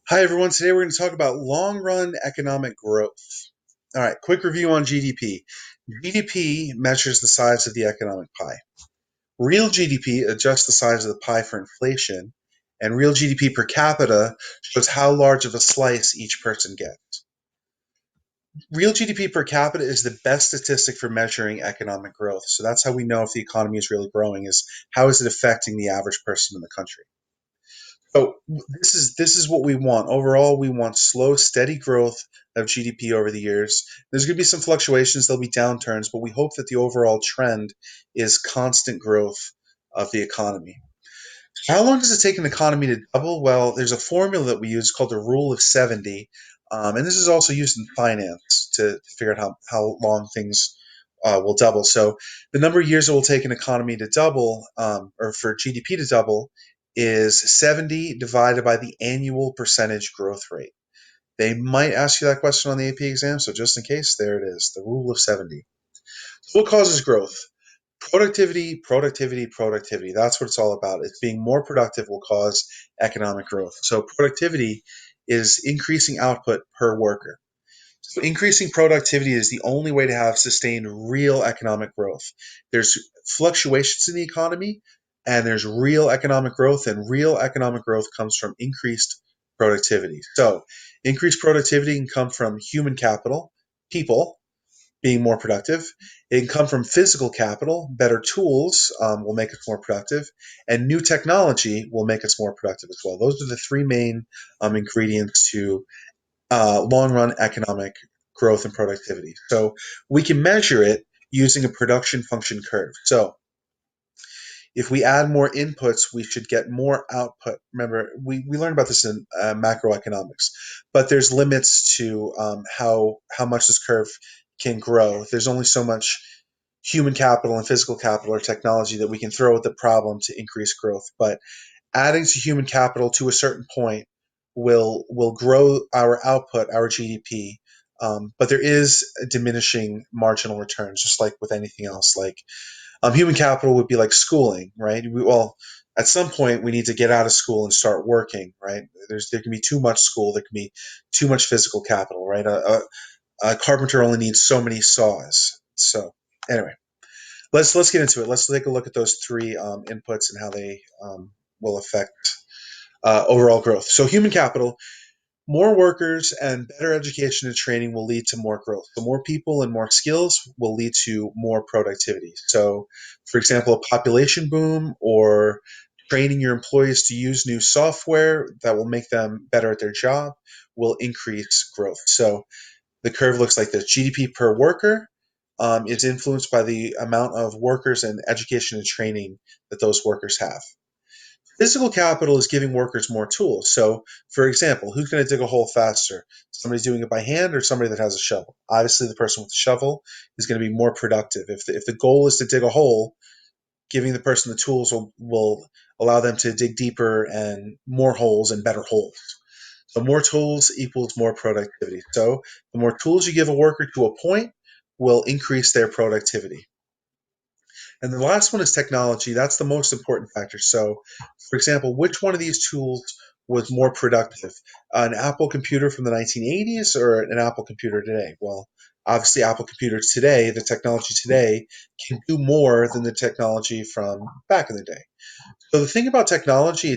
Hi, everyone. Today we're going to talk about long run economic growth. All right, quick review on GDP. GDP measures the size of the economic pie. Real GDP adjusts the size of the pie for inflation, and real GDP per capita shows how large of a slice each person gets. Real GDP per capita is the best statistic for measuring economic growth. So that's how we know if the economy is really growing, is how is it affecting the average person in the country. So this is what we want. Overall, we want slow, steady growth of GDP over the years. There's going to be some fluctuations, there'll be downturns, but we hope that the overall trend is constant growth of the economy. How long does it take an economy to double? Well, there's a formula that we use called the rule of 70. And this is also used in finance to figure out how long things will double. So the number of years it will take an economy to double, or for GDP to double, is 70 divided by the annual percentage growth rate. They might ask you that question on the AP exam, so just in case, there it is, the rule of 70. So what causes growth? Productivity, productivity, productivity. That's what it's all about. It's being more productive will cause economic growth. So productivity is increasing output per worker. So increasing productivity is the only way to have sustained real economic growth. There's fluctuations in the economy, and there's real economic growth, and real economic growth comes from increased productivity. So increased productivity can come from human capital, people, being more productive. It can come from physical capital. Better tools will make us more productive, and new technology will make us more productive as well. Those are the three main ingredients to long run economic growth and productivity. So we can measure it using a production function curve. So if we add more inputs, we should get more output. Remember, we learned about this in macroeconomics, but there's limits to how much this curve can grow. There's only so much human capital and physical capital or technology that we can throw at the problem to increase growth. But adding to human capital to a certain point will grow our output, our GDP. But there is diminishing marginal returns, just like with anything else. Like human capital would be like schooling, right? At some point we need to get out of school and start working, right? There can be too much school, there can be too much physical capital, right? A carpenter only needs so many saws. So anyway, let's get into it. Let's take a look at those three inputs and how they will affect overall growth. So human capital, more workers and better education and training will lead to more growth. So more people and more skills will lead to more productivity. So, for example, a population boom or training your employees to use new software that will make them better at their job will increase growth. So the curve looks like this. GDP per worker is influenced by the amount of workers and education and training that those workers have. Physical capital is giving workers more tools. So, for example, who's going to dig a hole faster? Somebody doing it by hand or somebody that has a shovel? Obviously, the person with the shovel is going to be more productive. If the goal is to dig a hole, giving the person the tools will allow them to dig deeper and more holes and better holes. So, more tools equals more productivity. So, the more tools you give a worker to a point will increase their productivity. And the last one is technology. That's the most important factor. So, for example, which one of these tools was more productive? An Apple computer from the 1980s or an Apple computer today? Well, obviously, Apple computers today, the technology today, can do more than the technology from back in the day. So, the thing about technology,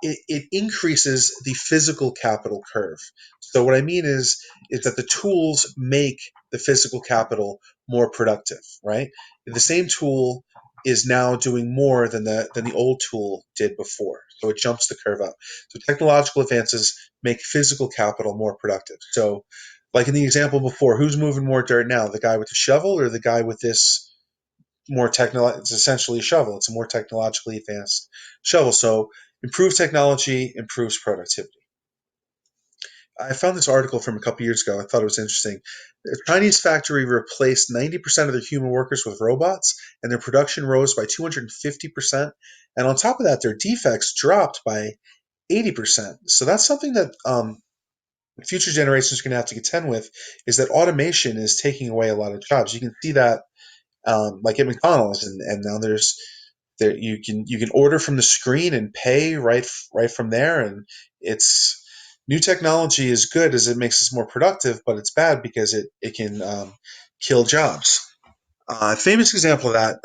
it increases the physical capital curve. So what I mean is that the tools make the physical capital more productive, right? The same tool is now doing more than the old tool did before. So it jumps the curve up. So technological advances make physical capital more productive. So like in the example before, who's moving more dirt now? The guy with the shovel or the guy with this more technical? It's essentially a shovel. It's a more technologically advanced shovel. So improved technology improves productivity. I found this article from a couple years ago. I thought it was interesting. A Chinese factory replaced 90% of their human workers with robots, and their production rose by 250%. And on top of that, their defects dropped by 80%. So that's something that future generations are going to have to contend with, is that automation is taking away a lot of jobs. You can see that like at McDonald's, and now there you can order from the screen and pay right from there, and it's New technology is good as it makes us more productive, but it's bad because it can kill jobs. A famous example of that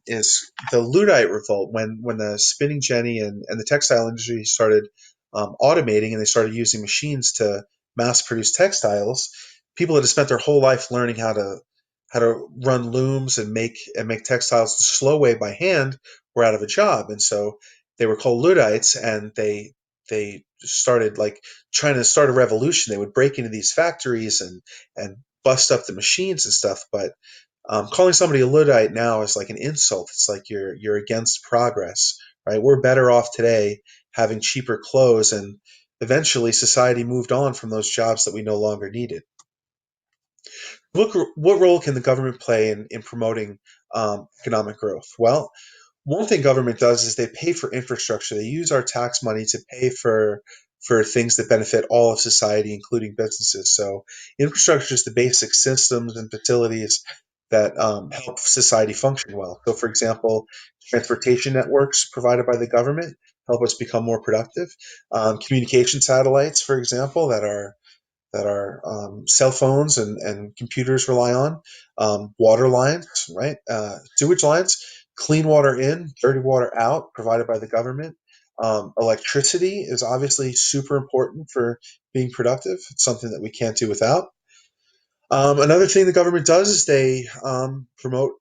is the Luddite revolt, when the spinning jenny and the textile industry started automating, and they started using machines to mass produce textiles. People that had spent their whole life learning how to run looms and make textiles the slow way by hand were out of a job, and so they were called Luddites, and they started like trying to start a revolution. They would break into these factories and bust up the machines and stuff, but calling somebody a Luddite now is like an insult. It's like you're against progress, right? We're better off today having cheaper clothes, and eventually society moved on from those jobs that we no longer needed. What role can the government play in promoting economic growth? Well, one thing government does is they pay for infrastructure. They use our tax money to pay for things that benefit all of society, including businesses. So infrastructure is the basic systems and facilities that help society function well. So, for example, transportation networks provided by the government help us become more productive. Communication satellites, for example, that our cell phones and computers rely on, water lines, right? Sewage lines, clean water in, dirty water out, provided by the government. Electricity is obviously super important for being productive. It's something that we can't do without. Another thing the government does is they promote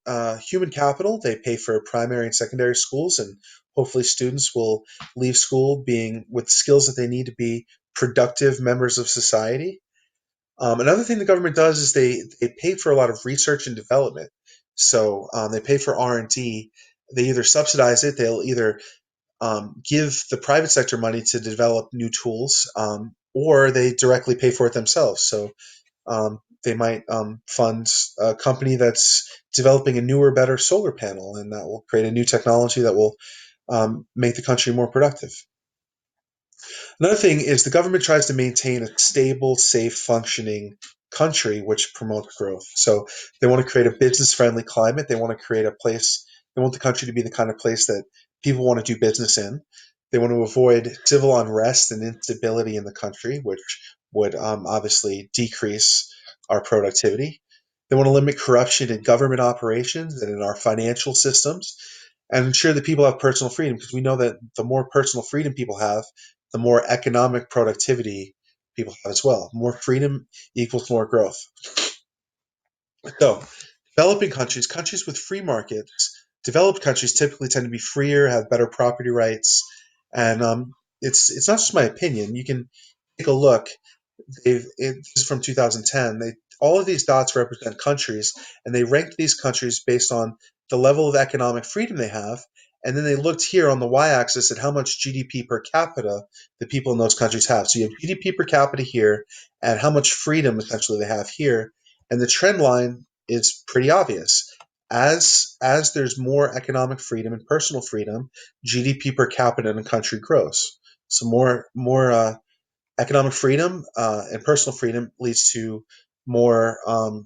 human capital. They pay for primary and secondary schools, and hopefully students will leave school being with skills that they need to be productive members of society. Another thing the government does is they pay for a lot of research and development. So they pay for R&D. They either subsidize it, they'll either give the private sector money to develop new tools, or they directly pay for it themselves. So they might fund a company that's developing a newer, better solar panel, and that will create a new technology that will make the country more productive. Another thing is the government tries to maintain a stable, safe, functioning country which promotes growth. So they want to create a business friendly climate. They want to create a place, they want the country to be the kind of place that people want to do business in. They want to avoid civil unrest and instability in the country, which would obviously decrease our productivity. They want to limit corruption in government operations and in our financial systems, and ensure that people have personal freedom, because we know that the more personal freedom people have, the more economic productivity people have as well. More freedom equals more growth. So, developing countries, countries with free markets, developed countries typically tend to be freer, have better property rights, and it's not just my opinion. You can take a look. This is from 2010. All of these dots represent countries, and they ranked these countries based on the level of economic freedom they have. And then they looked here on the y-axis at how much GDP per capita the people in those countries have. So you have GDP per capita here, and how much freedom essentially they have here. And the trend line is pretty obvious. As there's more economic freedom and personal freedom, GDP per capita in a country grows. So more economic freedom and personal freedom leads to more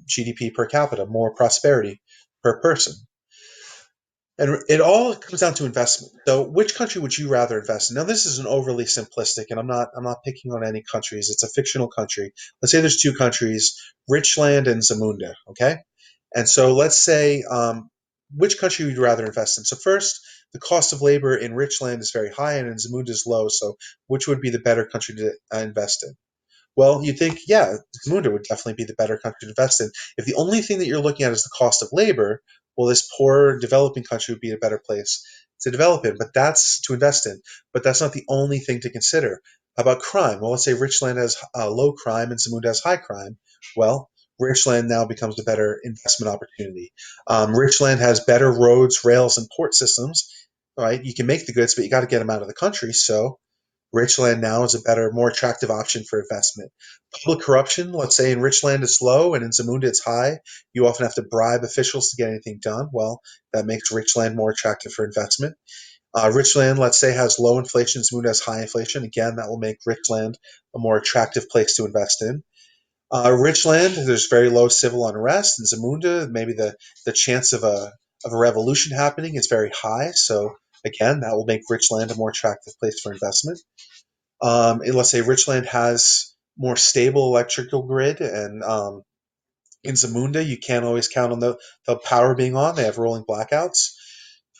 GDP per capita, more prosperity per person. And it all comes down to investment. So, which country would you rather invest in? Now, this is an overly simplistic, and I'm not picking on any countries. It's a fictional country. Let's say there's two countries, Richland and Zamunda. Okay, and so let's say which country would you rather invest in? So first, the cost of labor in Richland is very high and in Zamunda is low. So which would be the better country to invest in? Well, you'd think, yeah, Zamunda would definitely be the better country to invest in. If the only thing that you're looking at is the cost of labor, well, this poor developing country would be a better place to develop in, but that's to invest in. But that's not the only thing to consider. How about crime? Well, let's say Richland has low crime and Zamunda has high crime. Well, Richland now becomes a better investment opportunity. Richland has better roads, rails, and port systems. Right, you can make the goods, but you got to get them out of the country. So Richland now is a better, more attractive option for investment. Public corruption, let's say in Richland it's low and in Zamunda it's high. You often have to bribe officials to get anything done. Well, that makes Richland more attractive for investment. Richland, let's say, has low inflation. Zamunda has high inflation. Again, that will make Richland a more attractive place to invest in. Richland, there's very low civil unrest. In Zamunda, maybe the chance of a revolution happening is very high. So again, that will make Richland a more attractive place for investment. Let's say Richland has more stable electrical grid, and in Zamunda, you can't always count on the power being on. They have rolling blackouts.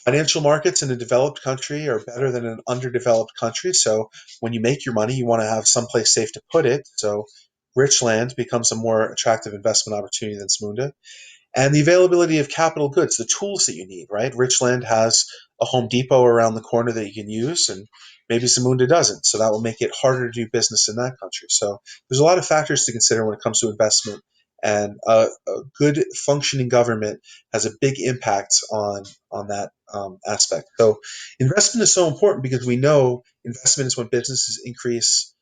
Financial markets in a developed country are better than an underdeveloped country. So when you make your money, you want to have someplace safe to put it. So Richland becomes a more attractive investment opportunity than Zamunda. And the availability of capital goods, the tools that you need, right? Richland has a Home Depot around the corner that you can use, and maybe Zamunda doesn't. So that will make it harder to do business in that country. So there's a lot of factors to consider when it comes to investment, and a good functioning government has a big impact on that aspect. So investment is so important because we know investment is when businesses increase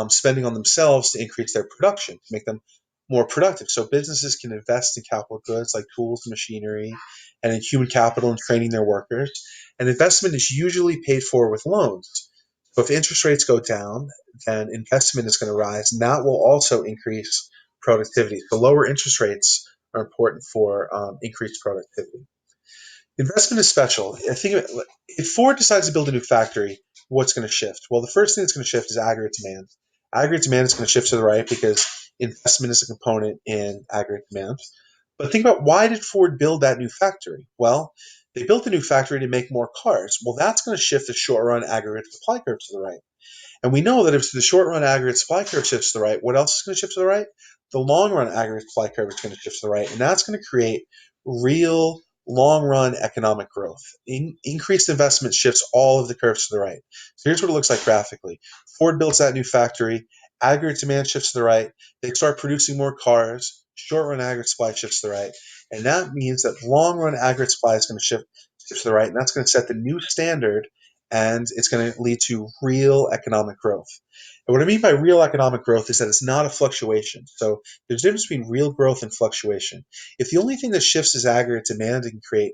spending on themselves to increase their production, to make them more productive. So businesses can invest in capital goods like tools and machinery and in human capital and training their workers. And investment is usually paid for with loans. So if interest rates go down, then investment is going to rise, and that will also increase productivity. So lower interest rates are important for increased productivity. Investment is special. I think if Ford decides to build a new factory, what's going to shift? Well, the first thing that's going to shift is aggregate demand. Aggregate demand is going to shift to the right because investment is a component in aggregate demand. But think about, why did Ford build that new factory? Well, they built a new factory to make more cars. Well, that's going to shift the short run aggregate supply curve to the right. And we know that if the short run aggregate supply curve shifts to the right, what else is going to shift to the right? The long run aggregate supply curve is going to shift to the right. And that's going to create real long run economic growth. Increased investment shifts all of the curves to the right. So here's what it looks like graphically. Ford builds that new factory, aggregate demand shifts to the right, they start producing more cars, short run aggregate supply shifts to the right. And that means that long run aggregate supply is going to shift to the right. And that's going to set the new standard, and it's going to lead to real economic growth. And what I mean by real economic growth is that it's not a fluctuation. So there's a difference between real growth and fluctuation. If the only thing that shifts is aggregate demand, it can create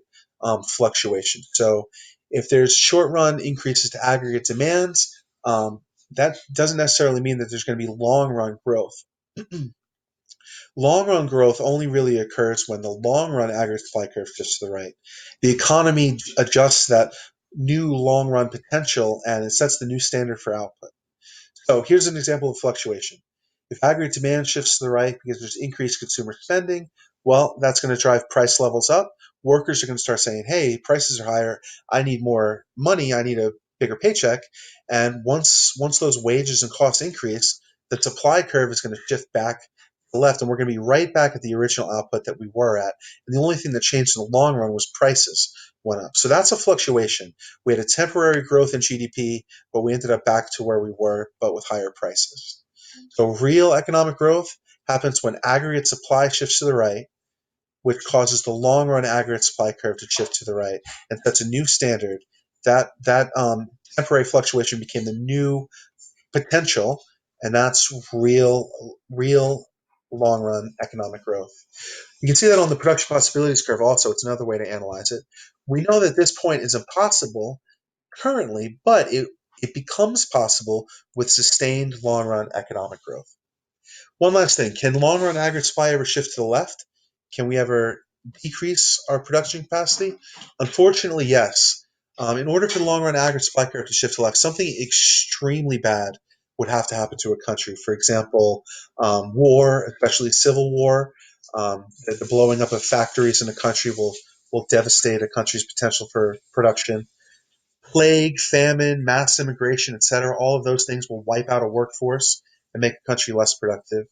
fluctuation. So if there's short run increases to aggregate demands, that doesn't necessarily mean that there's going to be long run growth. Long run growth only really occurs when the long run aggregate supply curve shifts to the right. The economy adjusts that new long run potential, and it sets the new standard for output. So here's an example of fluctuation. If aggregate demand shifts to the right because there's increased consumer spending, well, that's going to drive price levels up. Workers are going to start saying, hey, prices are higher. I need more money. I need a bigger paycheck. And once those wages and costs increase, the supply curve is going to shift back to the left, and we're going to be right back at the original output that we were at. And the only thing that changed in the long run was prices went up. So that's a fluctuation. We had a temporary growth in GDP, but we ended up back to where we were, but with higher prices. So real economic growth happens when aggregate supply shifts to the right, which causes the long run aggregate supply curve to shift to the right, and that's a new standard. That temporary fluctuation became the new potential, and that's real long run economic growth. You can see that on the production possibilities curve also. It's another way to analyze it. We know that this point is impossible currently, but it becomes possible with sustained long run economic growth. One last thing, can long run aggregate supply ever shift to the left? Can we ever decrease our production capacity? Unfortunately, yes. In order for the long run aggregate supply curve to shift to the left, something extremely bad would have to happen to a country. For example, war, especially civil war. The blowing up of factories in a country will devastate a country's potential for production. Plague, famine, mass immigration, etc. All of those things will wipe out a workforce and make a country less productive.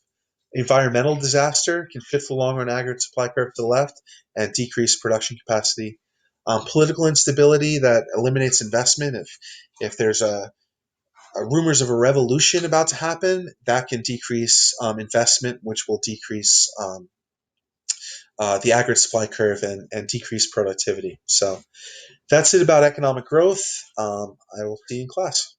Environmental disaster can shift the long run aggregate supply curve to the left and decrease production capacity. Political instability that eliminates investment. If there's a rumors of a revolution about to happen, that can decrease investment, which will decrease the aggregate supply curve and decrease productivity. So that's it about economic growth. I will see you in class.